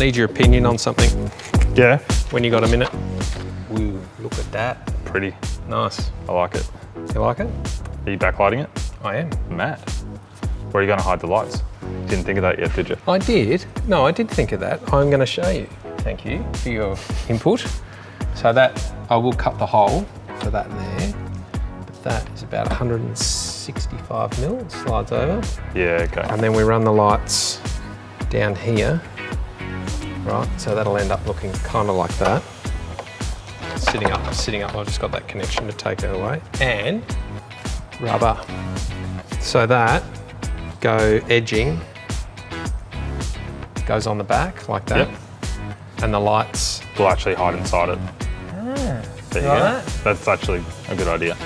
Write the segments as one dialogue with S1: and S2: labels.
S1: need your opinion on something.
S2: Yeah.
S1: When you got a minute. Ooh, look at that.
S2: Pretty.
S1: Nice.
S2: I like it.
S1: You like it?
S2: Are you backlighting it?
S1: I am.
S2: Mad. Where are you going to hide the lights? Didn't think of that yet, did you?
S1: I did. No, I did think of that. I'm going to show you. Thank you for your input. So that, I will cut the hole for that in there. But that is about 165 mil, it slides over.
S2: Yeah, okay.
S1: And then we run the lights down here, right? So that'll end up looking kind of like that. Sitting up, I've just got that connection to take that away. And rubber. So that go edging, goes on the back like that.
S2: Yep.
S1: And the lights
S2: will actually hide inside it.
S1: There
S2: you go.
S1: that?
S2: That's actually a good idea.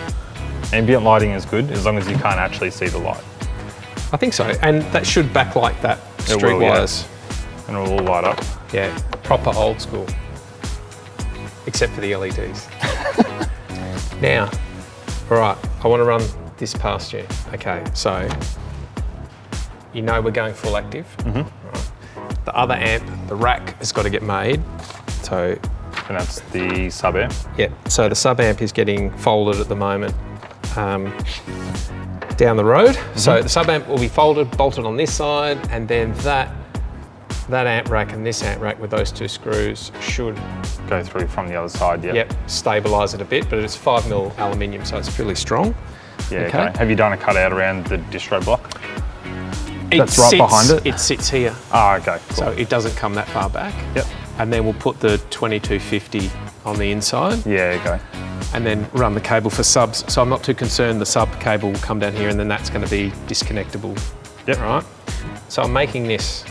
S2: Ambient lighting is good as long as you can't actually see the light.
S1: I think so, and that should backlight that street wires.
S2: Yeah. And it will all light up.
S1: Yeah, proper old school. Except for the LEDs. Now, all right, I want to run this past you. Okay, so you know we're going full active. Right. The other amp, the rack, has got to get made. So,
S2: and that's the sub amp?
S1: Yeah, so the sub amp is getting folded at the moment down the road. So the sub amp will be folded, bolted on this side, and then that amp rack and this amp rack with those two screws should
S2: go through from the other side, yeah.
S1: Yep, stabilise it a bit, but it's 5mm aluminium, so it's really strong.
S2: Yeah, okay. Have you done a cutout around the distro block?
S1: That's right behind it? It sits here.
S2: Ah, okay, cool.
S1: So it doesn't come that far back.
S2: Yep.
S1: And then we'll put the 2250 on the inside.
S2: Yeah, okay.
S1: And then run the cable for subs. So I'm not too concerned the sub cable will come down here and then that's going to be disconnectable.
S2: Yep.
S1: Right? So I'm making this,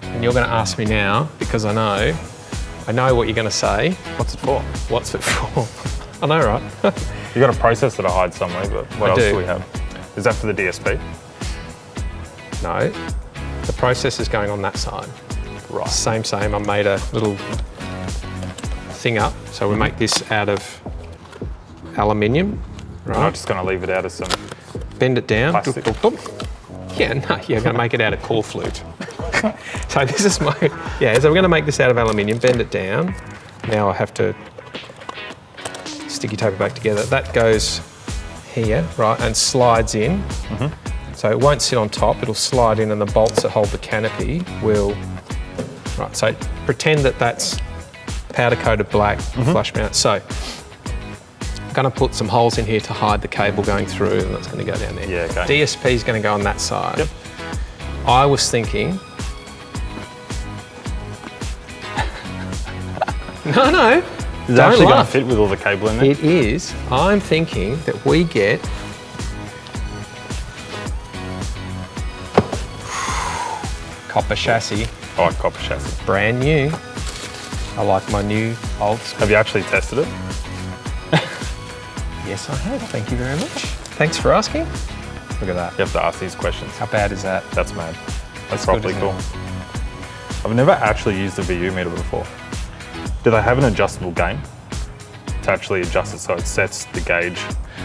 S1: and you're going to ask me now, because I know what you're going to say.
S2: What's it for?
S1: What's it for? I know, right?
S2: You got a processor to hide somewhere, but what else do we have? Is that for the DSP?
S1: No, the processor's going on that side.
S2: Right.
S1: Same. I made a little thing up. So we make this out of aluminium. Right.
S2: I'm just going to leave it out of some
S1: bend it down.
S2: Plastic.
S1: Yeah, no, you're going to make it out of core flute. So this is my, so we're going to make this out of aluminium, bend it down. Now I have to sticky tape it back together. That goes here, right, and slides in. So it won't sit on top, it'll slide in, and the bolts that hold the canopy will, right, so pretend that that's powder coated black flush mount. So I'm going to put some holes in here to hide the cable going through, and that's going to go down there.
S2: Yeah, okay.
S1: DSP is going to go on that side.
S2: Yep.
S1: I was thinking, no.
S2: Is it actually going to fit with all the cable in there?
S1: It is. I'm thinking that we get copper chassis.
S2: I like copper chassis.
S1: Brand new. I like my new old school.
S2: Have you actually tested it?
S1: Yes, I have. Thank you very much. Thanks for asking. Look at that.
S2: You have to ask these questions.
S1: How bad is that?
S2: That's mad. That's properly cool. I've never actually used a VU meter before. Do they have an adjustable gain to actually adjust it so it sets the gauge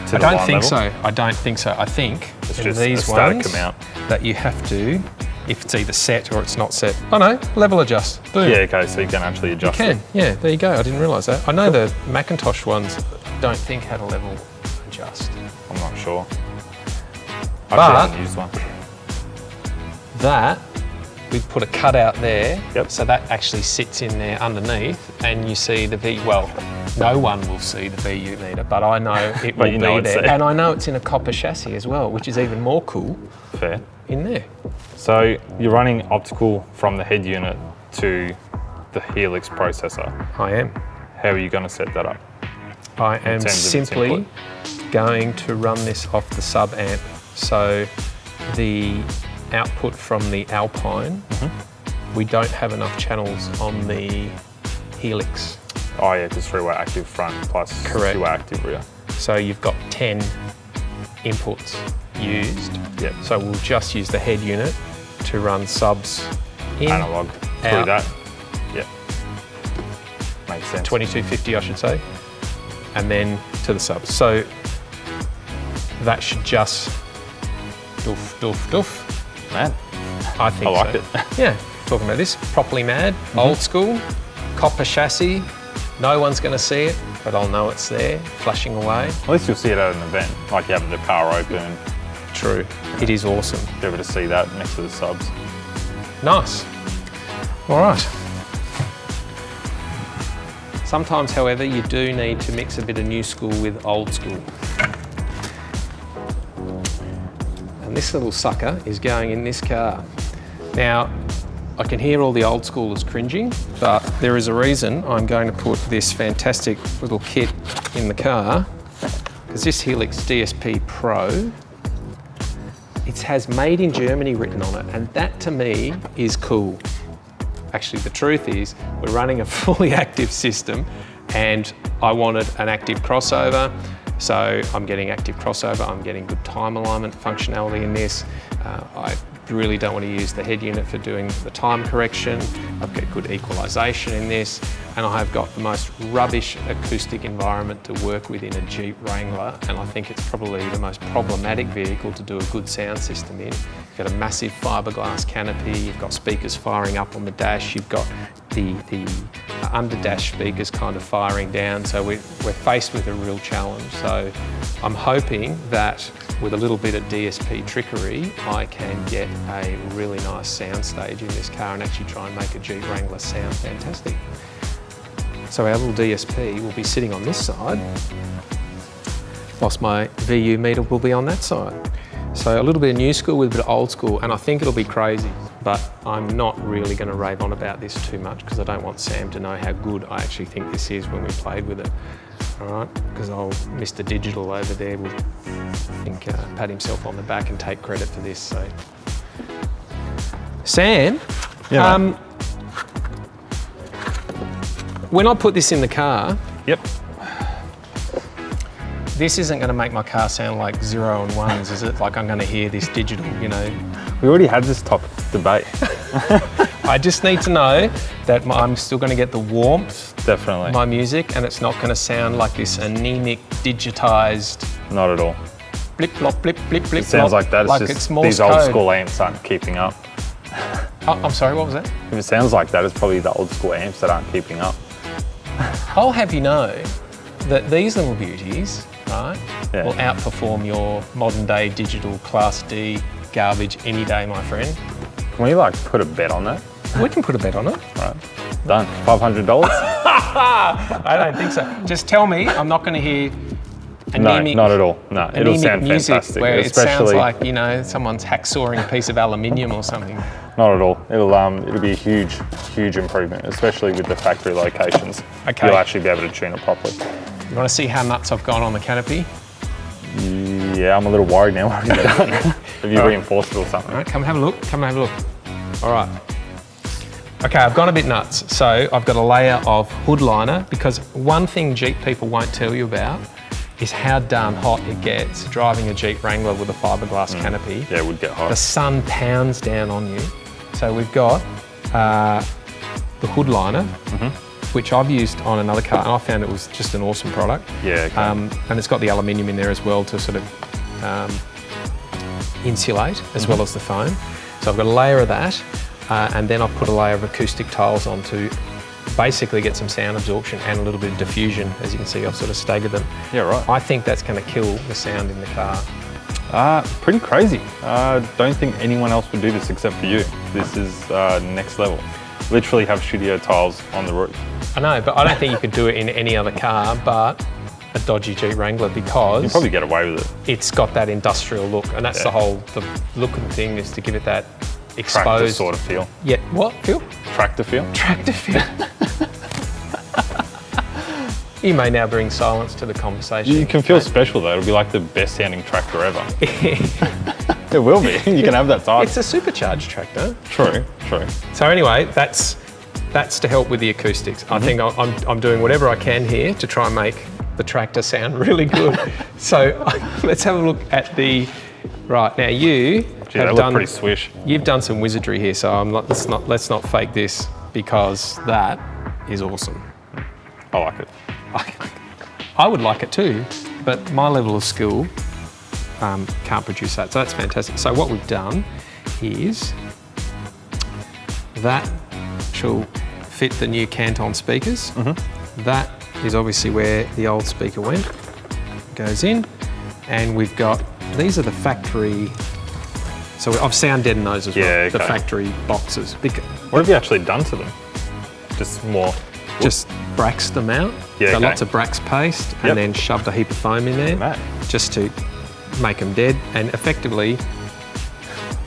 S2: to the line level?
S1: I don't think so. I think
S2: it's
S1: in
S2: just
S1: these
S2: a static
S1: ones
S2: amount
S1: that you have to, if it's either set or it's not set. Oh no, level adjust. Boom.
S2: Yeah, okay, so you can actually adjust it.
S1: Yeah, there you go. I didn't realise that. I know the Macintosh ones don't think had a level adjust.
S2: I'm not sure. I haven't used one.
S1: That, we've put a cutout there,
S2: Yep.
S1: so that actually sits in there underneath, and you see the no one will see the VU meter, but I know it will be there. And I know it's in a copper chassis as well, which is even more cool.
S2: Fair.
S1: In there.
S2: So you're running optical from the head unit to the Helix processor.
S1: I am.
S2: How are you going to set that up?
S1: I am simply going to run this off the sub amp. So the output from the Alpine, we don't have enough channels on the Helix.
S2: Oh yeah, because 3-way active front plus 2-way active rear.
S1: So you've got 10 inputs used.
S2: Yep.
S1: So we'll just use the head unit to run subs in,
S2: analog through that. Yep. Makes sense.
S1: 2250, I should say, and then to the subs. So that should just doof.
S2: Man,
S1: I think
S2: I like
S1: so.
S2: it.
S1: Yeah. talking about this, Properly Mad, old school, copper chassis. No one's going to see it, but I'll know it's there, flashing away.
S2: At least you'll see it at an event, like you have the car open.
S1: True. It is awesome.
S2: Be able to see that next to the subs.
S1: Nice. All right. Sometimes, however, you do need to mix a bit of new school with old school. And this little sucker is going in this car. Now, I can hear all the old schoolers cringing, but there is a reason I'm going to put this fantastic little kit in the car, because this Helix DSP Pro, it has made in Germany written on it, and that to me is cool. Actually, the truth is we're running a fully active system and I wanted an active crossover. So I'm getting active crossover, I'm getting good time alignment functionality in this. I really don't want to use the head unit for doing the time correction. I've got good equalisation in this, and I have got the most rubbish acoustic environment to work with in a Jeep Wrangler, and I think it's probably the most problematic vehicle to do a good sound system in. You've got a massive fiberglass canopy, you've got speakers firing up on the dash, you've got the under dash speakers kind of firing down, so we're faced with a real challenge. So I'm hoping that with a little bit of DSP trickery, I can get a really nice sound stage in this car and actually try and make a Jeep Wrangler sound fantastic. So our little DSP will be sitting on this side, whilst my VU meter will be on that side. So a little bit of new school with a bit of old school, and I think it'll be crazy, but I'm not really going to rave on about this too much because I don't want Sam to know how good I actually think this is when we played with it. All right, because Mr. Digital over there will pat himself on the back and take credit for this. So, Sam, when I put this in the car,
S2: yep,
S1: this isn't going to make my car sound like 0 and 1s, is it? Like I'm going to hear this digital, you know.
S2: We already had this top debate.
S1: I just need to know that I'm still going to get the warmth.
S2: Definitely.
S1: My music, and it's not going to sound like this anemic, digitized.
S2: Not at all.
S1: Blip, blop, blip, blip, blip.
S2: It sounds like that. It's
S1: like
S2: just
S1: it's Morse
S2: these
S1: code.
S2: old school amps aren't keeping up.
S1: Oh, I'm sorry, what was that?
S2: If it sounds like that, it's probably the old school amps that aren't keeping up.
S1: I'll have you know that these little beauties, right,
S2: Yeah.
S1: will outperform your modern day digital Class D garbage any day, my friend.
S2: Can we like put a bet on that?
S1: We can put a bet on it.
S2: Right. Done. $500?
S1: I don't think so. Just tell me I'm not going to hear anemic,
S2: no, not at all. No, it'll sound
S1: music
S2: fantastic.
S1: where it sounds
S2: Especially,
S1: like, you know, someone's hacksawing a piece of aluminium or something.
S2: not at all. It'll be a huge improvement, especially with the factory locations.
S1: Okay.
S2: You'll actually be able to tune it properly.
S1: You want to see how nuts I've gone on the canopy?
S2: Yeah, I'm a little worried now. Have you reinforced it or something?
S1: All right, come have a look. Come and have a look. All right. Okay, I've gone a bit nuts. So I've got a layer of hood liner, because one thing Jeep people won't tell you about is how darn hot it gets driving a Jeep Wrangler with a fiberglass canopy.
S2: Yeah, it would get hot.
S1: The sun pounds down on you. So we've got the hood liner, which I've used on another car, and I found it was just an awesome product.
S2: Yeah, okay.
S1: And it's got the aluminium in there as well to sort of insulate as well as the foam. So I've got a layer of that, and then I've put a layer of acoustic tiles on to basically get some sound absorption and a little bit of diffusion. As you can see, I've sort of staggered them.
S2: Yeah, right.
S1: I think that's going to kill the sound in the car.
S2: Pretty crazy. Don't think anyone else would do this except for you. This is next level. Literally have studio tiles on the roof.
S1: I know, but I don't think you could do it in any other car but a dodgy Jeep Wrangler, because
S2: You probably get away with it.
S1: it's got that industrial look, and that's the look of the thing is to give it that exposed
S2: Tractor sort of feel.
S1: Yeah, what feel?
S2: Tractor feel.
S1: Tractor feel. You may now bring silence to the conversation.
S2: You can feel special though. It'll be like the best sounding tractor ever. It will be. You can have that title.
S1: It's a supercharged tractor.
S2: True.
S1: So anyway, that's to help with the acoustics. I think I'm doing whatever I can here to try and make the tractor sound really good. So let's have a look at the. Right now, you have
S2: look pretty swish.
S1: You've done some wizardry here, so let's not fake this, because that is awesome.
S2: I like it.
S1: I would like it too, but my level of skill can't produce that. So that's fantastic. So what we've done is that shall fit the new Canton speakers. That is obviously where the old speaker went. Goes in, and we've got, these are the factory, so I've sound deadened those as well, the factory boxes.
S2: What have you actually done to them? Just more?
S1: Just braxed them out. So lots of Brax paste, and then shoved a heap of foam in there just to make them dead. And effectively,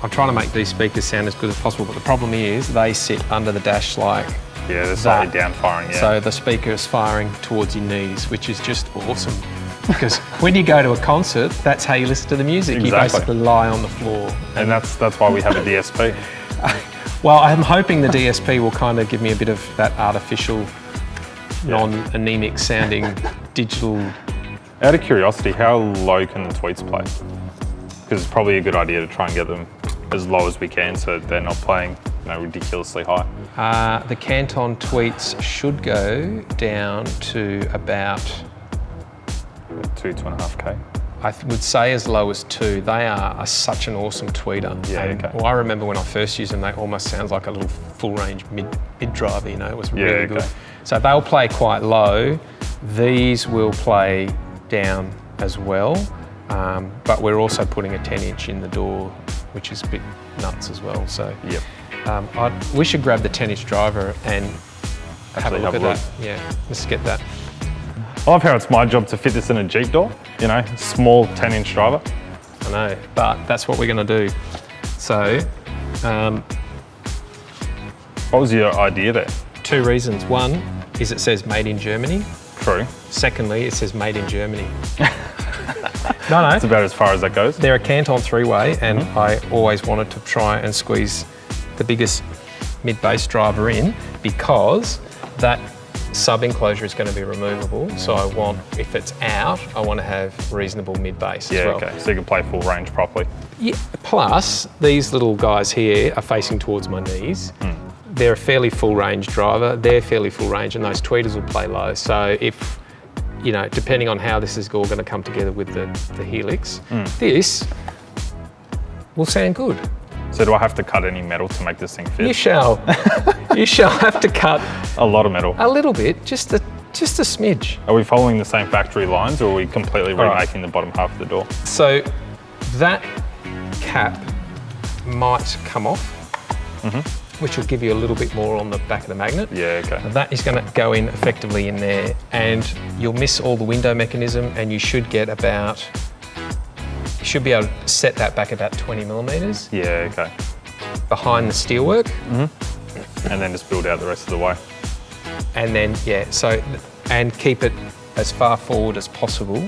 S1: I'm trying to make these speakers sound as good as possible, but the problem is they sit under the dash like
S2: they're slightly down firing,
S1: So the speaker is firing towards your knees, which is just awesome. Because when you go to a concert, that's how you listen to the music. You basically lie on the floor.
S2: And that's why we have a DSP.
S1: Well, I'm hoping the DSP will kind of give me a bit of that artificial, non-anemic sounding digital.
S2: Out of curiosity, how low can the tweets play? Because it's probably a good idea to try and get them as low as we can so they're not playing ridiculously high.
S1: The Canton tweets should go down to about
S2: 2.5K.
S1: I would say as low as 2. They are such an awesome tweeter. Well, I remember when I first used them, they almost sounds like a little full range mid driver, it was really good. So they'll play quite low. These will play down as well, but we're also putting a 10-inch in the door, which is a bit nuts as well. So we should grab the 10-inch driver and have a look at that. Yeah, let's get that.
S2: I love how it's my job to fit this in a Jeep door, small 10-inch driver.
S1: I know, but that's what we're going to do. So,
S2: what was your idea there?
S1: 2 reasons. One is it says made in Germany.
S2: True.
S1: Secondly, it says made in Germany. No.
S2: That's about as far as that goes.
S1: They're a Canton 3-way, and I always wanted to try and squeeze the biggest mid-bass driver in because that sub-enclosure is going to be removable, so I want, if it's out, I want to have reasonable mid-bass as well.
S2: So you can play full range properly.
S1: Yeah, plus, these little guys here are facing towards my knees. They're a fairly full range driver, they're fairly full range, and those tweeters will play low. So if, depending on how this is all going to come together with the Helix, this will sound good.
S2: So do I have to cut any metal to make this thing fit?
S1: You shall. You shall have to cut
S2: a lot of metal.
S1: A little bit, just a smidge.
S2: Are we following the same factory lines, or are we completely remaking the bottom half of the door?
S1: So that cap might come off, which will give you a little bit more on the back of the magnet. And that is going to go in effectively in there, and you'll miss all the window mechanism, and you should get about. You should be able to set that back about 20 millimeters. Behind the steelwork.
S2: And then just build out the rest of the way.
S1: And then, and keep it as far forward as possible.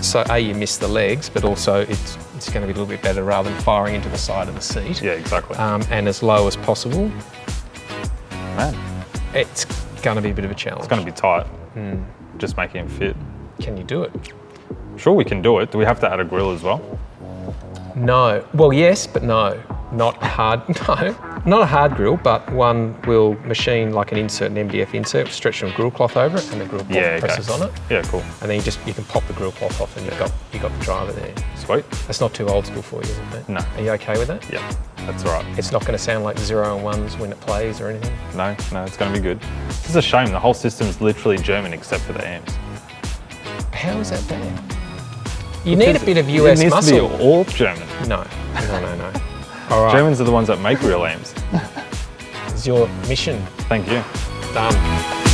S1: So A, you miss the legs, but also it's going to be a little bit better rather than firing into the side of the seat. And as low as possible.
S2: Man.
S1: It's going to be a bit of a challenge.
S2: It's going to be tight. Just making it fit.
S1: Can you do it?
S2: Sure, we can do it. Do we have to add a grill as well?
S1: No. Well, yes, but no. Not hard. No, not a hard grill, but one will machine like an insert, an MDF insert, stretch some grill cloth over it, and the grill cloth presses on it.
S2: Cool.
S1: And then you can pop the grill cloth off, and you got the driver there.
S2: Sweet.
S1: That's not too old school for you, is it?
S2: No.
S1: Are you okay with that?
S2: Yeah, that's all right.
S1: It's not going to sound like 0 and 1s when it plays or anything.
S2: No, it's going to be good. It's a shame. The whole system's literally German except for the amps.
S1: How is that bad? You need a bit of US muscle.
S2: It needs to be all German.
S1: No. All right.
S2: Germans are the ones that make real amps.
S1: It's your mission.
S2: Thank you.
S1: Done.